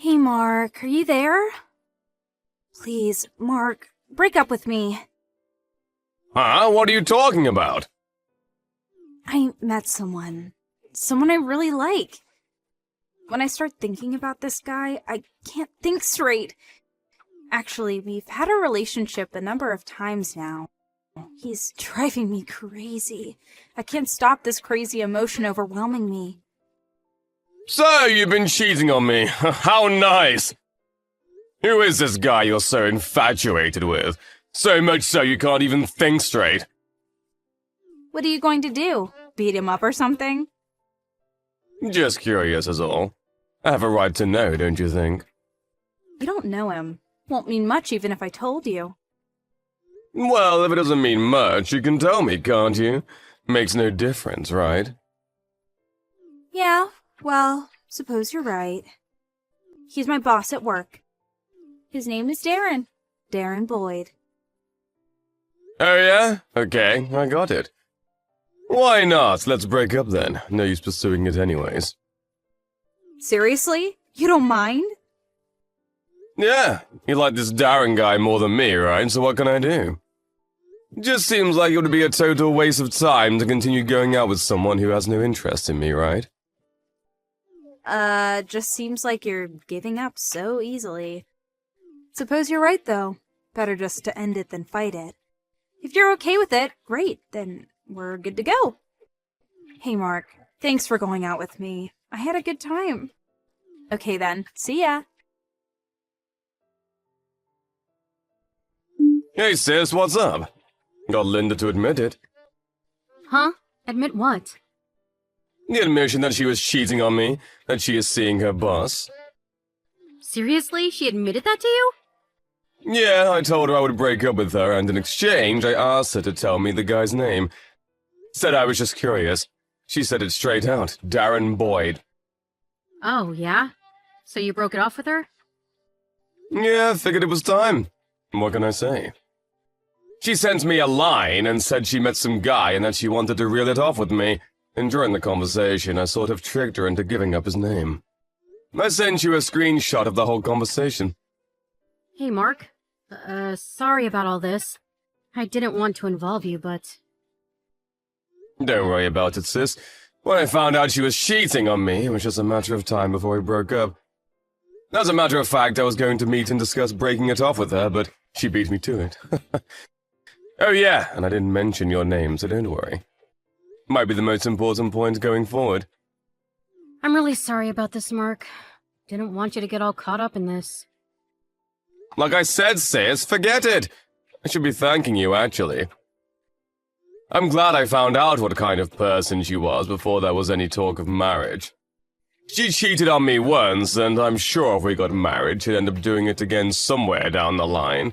Hey, Mark, are you there? Please, Mark, break up with me. Huh? What are you talking about? I met someone I really like. When I start thinking about this guy, I can't think straight. Actually, we've had a relationship a number of times now. He's driving me crazy. I can't stop this crazy emotion overwhelming me. So, you've been cheating on me. How nice! Who is this guy you're so infatuated with? So much so you can't even think straight. What are you going to do? Beat him up or something? Just curious is all. I have a right to know, don't you think? You don't know him. Won't mean much even if I told you. Well, if it doesn't mean much, you can tell me, can't you? Makes no difference, right? Yeah, well, suppose you're right. He's my boss at work. His name is Darren. Darren Boyd. Oh yeah? Okay, I got it. Why not? Let's break up then. No use pursuing it anyways. Seriously? You don't mind? Yeah, you like this Darren guy more than me, right? So what can I do? Just seems like it would be a total waste of time to continue going out with someone who has no interest in me, right? Just seems like you're giving up so easily. Suppose you're right, though. Better just to end it than fight it. If you're okay with it, great, then we're good to go. Hey, Mark, thanks for going out with me. I had a good time. Okay then, see ya. Hey sis, what's up? Got Linda to admit it. Huh? Admit what? The admission that she was cheating on me, that she is seeing her boss. Seriously? She admitted that to you? Yeah, I told her I would break up with her, and in exchange, I asked her to tell me the guy's name. Said I was just curious. She said it straight out, Darren Boyd. Oh, yeah? So you broke it off with her? Yeah, figured it was time. What can I say? She sent me a line and said she met some guy and that she wanted to reel it off with me, and during the conversation, I sort of tricked her into giving up his name. I sent you a screenshot of the whole conversation. Hey, Mark. Sorry about all this. I didn't want to involve you, but... Don't worry about it, sis. When I found out she was cheating on me, it was just a matter of time before we broke up. As a matter of fact, I was going to meet and discuss breaking it off with her, but she beat me to it. Oh yeah, and I didn't mention your name, so don't worry. Might be the most important point going forward. I'm really sorry about this, Mark. Didn't want you to get all caught up in this. Like I said, sis, forget it! I should be thanking you, actually. I'm glad I found out what kind of person she was before there was any talk of marriage. She cheated on me once, and I'm sure if we got married, she'd end up doing it again somewhere down the line.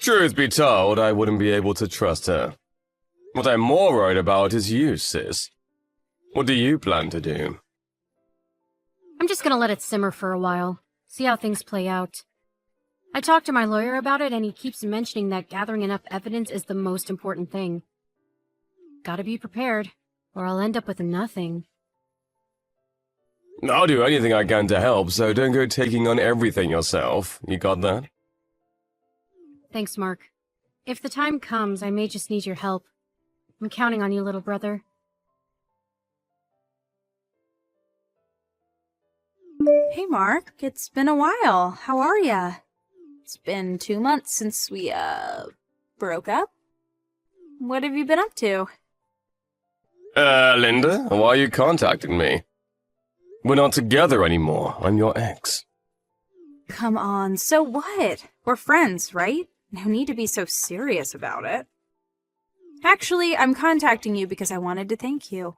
Truth be told, I wouldn't be able to trust her. What I'm more worried about is you, sis. What do you plan to do? I'm just gonna let it simmer for a while. See how things play out. I talked to my lawyer about it, and he keeps mentioning that gathering enough evidence is the most important thing. Gotta be prepared, or I'll end up with nothing. I'll do anything I can to help, so don't go taking on everything yourself. You got that? Thanks, Mark. If the time comes, I may just need your help. I'm counting on you, little brother. Hey, Mark, it's been a while. How are ya? It's been 2 months since we, broke up. What have you been up to? Linda, why are you contacting me? We're not together anymore. I'm your ex. Come on, so what? We're friends, right? No need to be so serious about it. Actually, I'm contacting you because I wanted to thank you.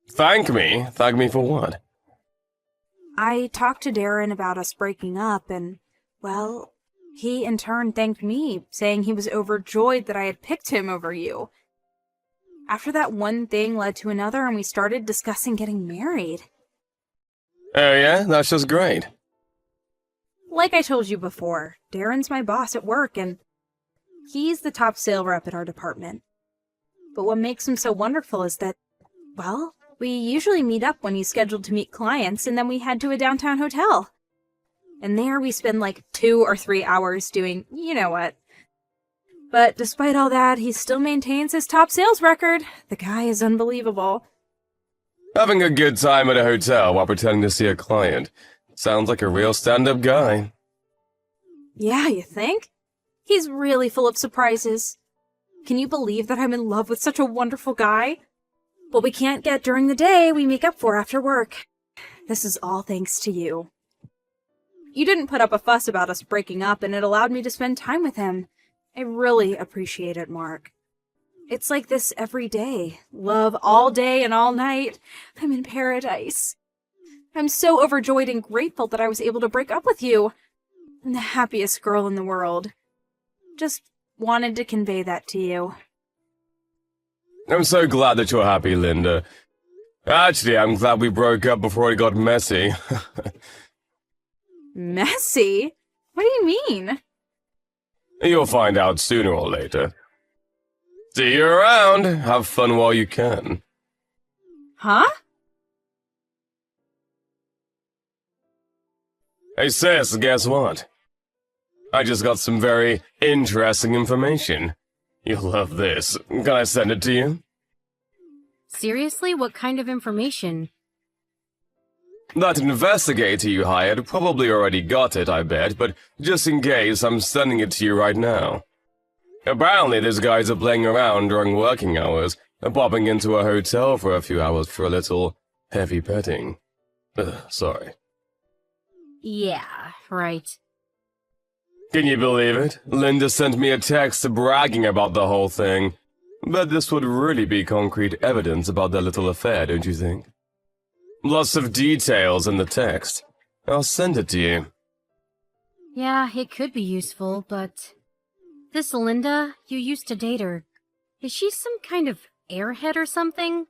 Thank me? Thank me for what? I talked to Darren about us breaking up, and, well, he in turn thanked me, saying he was overjoyed that I had picked him over you. After that, one thing led to another, and we started discussing getting married. Oh yeah? That's just great. Like I told you before, Darren's my boss at work, and he's the top sale rep at our department. But what makes him so wonderful is that, well, We usually meet up when he's scheduled to meet clients, and then we head to a downtown hotel. And there we spend like 2 or 3 hours doing you know what. But despite all that, he still maintains his top sales record. The guy is unbelievable. Having a good time at a hotel while pretending to see a client. Sounds like a real stand-up guy. Yeah, you think? He's really full of surprises. Can you believe that I'm in love with such a wonderful guy? What we can't get during the day, we make up for after work. This is all thanks to you. You didn't put up a fuss about us breaking up, and it allowed me to spend time with him. I really appreciate it, Mark. It's like this every day. Love all day and all night. I'm in paradise. I'm so overjoyed and grateful that I was able to break up with you. I'm the happiest girl in the world. Just wanted to convey that to you. I'm so glad that you're happy, Linda. Actually, I'm glad we broke up before it got messy. Messy? What do you mean? You'll find out sooner or later. See you around. Have fun while you can. Huh? Hey sis, guess what? I just got some very interesting information. You'll love this. Can I send it to you? Seriously? What kind of information? That investigator you hired probably already got it, I bet, but just in case, I'm sending it to you right now. Apparently, these guys are playing around during working hours and popping into a hotel for a few hours for a little heavy petting. Sorry. Yeah, right. Can you believe it? Linda sent me a text bragging about the whole thing. Bet this would really be concrete evidence about their little affair, don't you think? Lots of details in the text. I'll send it to you. Yeah, it could be useful, but... This Linda, you used to date her. Is she some kind of airhead or something?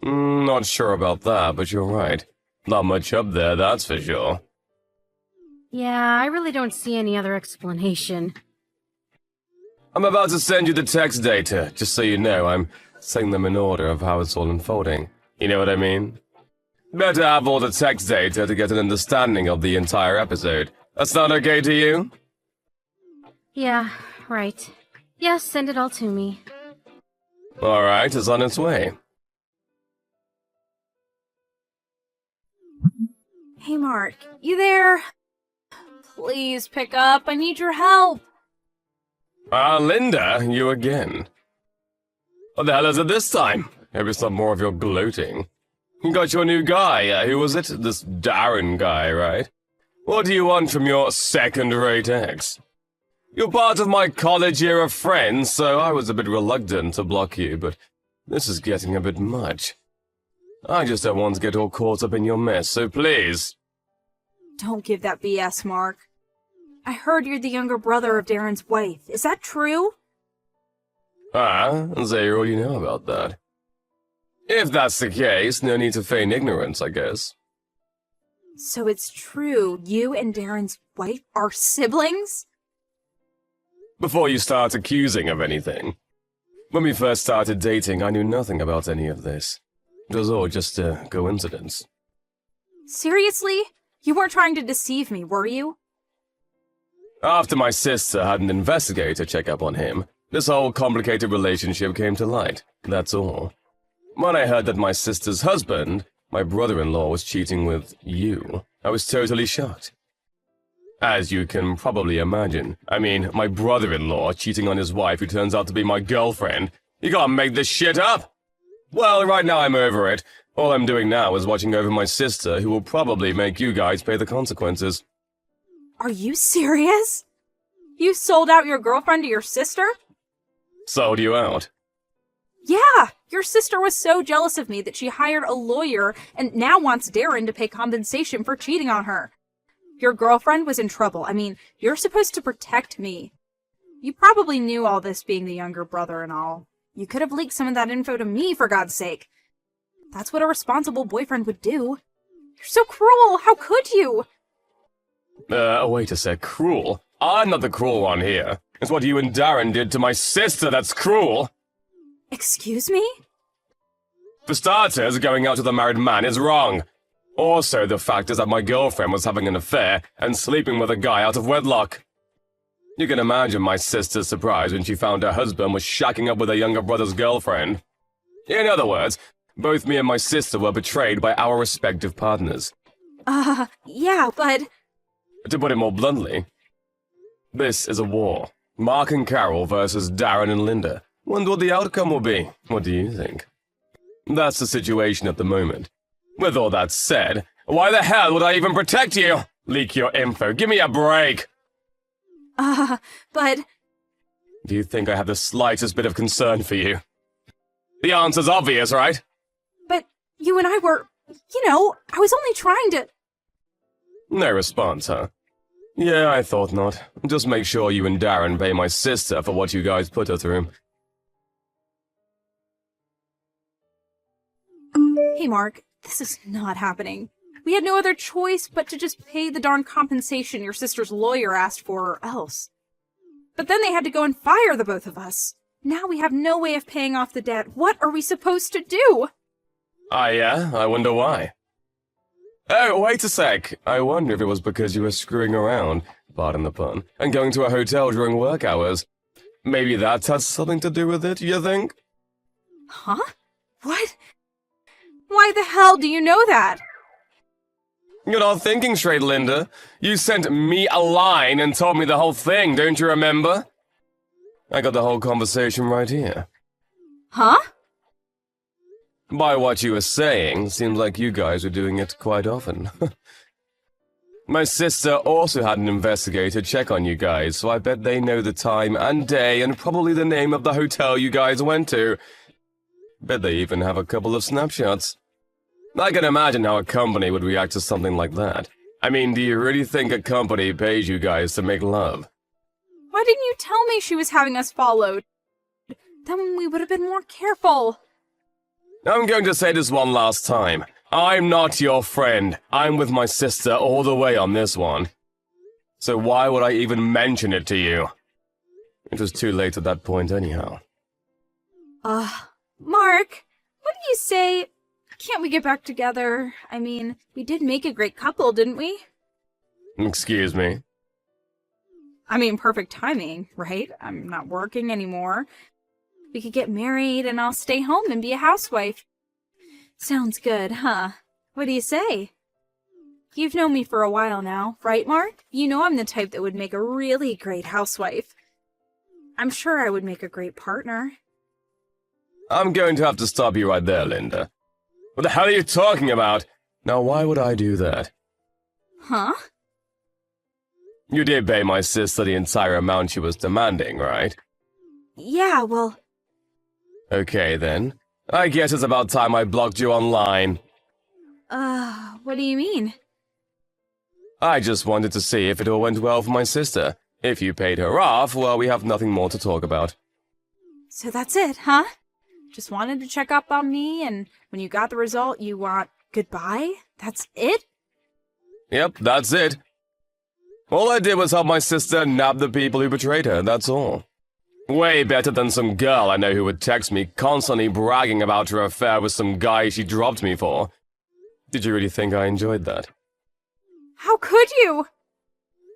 Not sure about that, but you're right. Not much up there, that's for sure. Yeah, I really don't see any other explanation. I'm about to send you the text data, just so you know. I'm setting them in order of how it's all unfolding. You know what I mean? Better have all the text data to get an understanding of the entire episode. That's not okay to you? Yeah, right. Yes, send it all to me. Alright, it's on its way. Hey, Mark, you there? Please pick up. I need your help. Linda, you again. What the hell is it this time? Maybe some more of your gloating. You got your new guy, who was it? This Darren guy, right? What do you want from your second-rate ex? You're part of my college-era friends, so I was a bit reluctant to block you, but this is getting a bit much. I just don't want to get all caught up in your mess, so please. Don't give that BS, Mark. I heard you're the younger brother of Darren's wife. Is that true? Say all you know about that. If that's the case, no need to feign ignorance, I guess. So it's true, you and Darren's wife are siblings? Before you start accusing of anything. When we first started dating, I knew nothing about any of this. It was all just a coincidence. Seriously? You weren't trying to deceive me, were you? After my sister had an investigator check up on him, this whole complicated relationship came to light, that's all. When I heard that my sister's husband, my brother-in-law, was cheating with you, I was totally shocked. As you can probably imagine, I mean, my brother-in-law cheating on his wife who turns out to be my girlfriend. You can't make this shit up! Well, right now I'm over it. All I'm doing now is watching over my sister, who will probably make you guys pay the consequences. Are you serious? You sold out your girlfriend to your sister? Sold you out. Yeah! Your sister was so jealous of me that she hired a lawyer and now wants Darren to pay compensation for cheating on her. Your girlfriend was in trouble. I mean, you're supposed to protect me. You probably knew all this being the younger brother and all. You could have leaked some of that info to me, for God's sake. That's what a responsible boyfriend would do. You're so cruel! How could you? Wait a sec. Cruel? I'm not the cruel one here. It's what you and Darren did to my sister that's cruel! Excuse me? For starters, going out with a married man is wrong. Also, the fact is that my girlfriend was having an affair and sleeping with a guy out of wedlock. You can imagine my sister's surprise when she found her husband was shacking up with her younger brother's girlfriend. In other words, both me and my sister were betrayed by our respective partners. Yeah, but... To put it more bluntly, this is a war. Mark and Carol versus Darren and Linda. Wonder what the outcome will be. What do you think? That's the situation at the moment. With all that said, why the hell would I even protect you? Leak your info. Give me a break. But... Do you think I have the slightest bit of concern for you? The answer's obvious, right? But you and I were... I was only trying to... No response, huh? Yeah, I thought not. Just make sure you and Darren pay my sister for what you guys put her through. Hey, Mark, this is not happening. We had no other choice but to just pay the darn compensation your sister's lawyer asked for or else. But then they had to go and fire the both of us. Now we have no way of paying off the debt. What are we supposed to do? Yeah? I wonder why. Oh, wait a sec. I wonder if it was because you were screwing around, pardon the pun, and going to a hotel during work hours. Maybe that has something to do with it, you think? Huh? What? Why the hell do you know that? You're not thinking straight, Linda. You sent me a line and told me the whole thing, don't you remember? I got the whole conversation right here. Huh? By what you were saying, seems like you guys were doing it quite often. My sister also had an investigator check on you guys, so I bet they know the time and day and probably the name of the hotel you guys went to. Bet they even have a couple of snapshots. I can imagine how a company would react to something like that. I mean, do you really think a company pays you guys to make love? Why didn't you tell me she was having us followed? Then we would have been more careful. I'm going to say this one last time. I'm not your friend. I'm with my sister all the way on this one. So why would I even mention it to you? It was too late at that point anyhow. Mark, what do you say? Can't we get back together? I mean, we did make a great couple, didn't we? Excuse me? I mean, perfect timing, right? I'm not working anymore. We could get married and I'll stay home and be a housewife. Sounds good, huh? What do you say? You've known me for a while now, right, Mark? You know I'm the type that would make a really great housewife. I'm sure I would make a great partner. I'm going to have to stop you right there, Linda. What the hell are you talking about? Now, why would I do that? Huh? You did pay my sister the entire amount she was demanding, right? Yeah, well... Okay, then. I guess it's about time I blocked you online. What do you mean? I just wanted to see if it all went well for my sister. If you paid her off, well, we have nothing more to talk about. So that's it, huh? Just wanted to check up on me, and when you got the result, you want goodbye? That's it? Yep, that's it. All I did was help my sister nab the people who betrayed her, that's all. Way better than some girl I know who would text me constantly bragging about her affair with some guy she dropped me for. Did you really think I enjoyed that? How could you?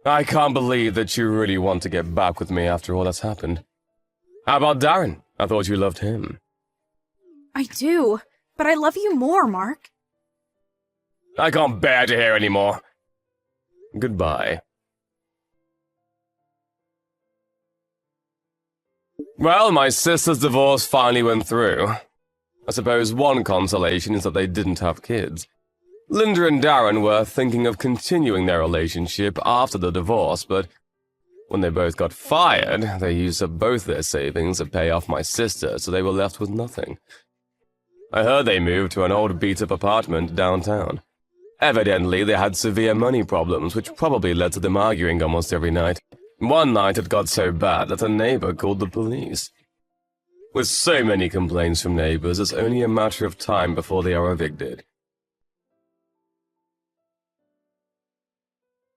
I can't believe that you really want to get back with me after all that's happened. How about Darren? I thought you loved him. I do, but I love you more, Mark. I can't bear to hear anymore. Goodbye. Well, my sister's divorce finally went through. I suppose one consolation is that they didn't have kids. Linda and Darren were thinking of continuing their relationship after the divorce, but when they both got fired, they used up both their savings to pay off my sister, so they were left with nothing. I heard they moved to an old beat-up apartment downtown. Evidently, they had severe money problems, which probably led to them arguing almost every night. One night it got so bad that a neighbor called the police. With so many complaints from neighbors, it's only a matter of time before they are evicted.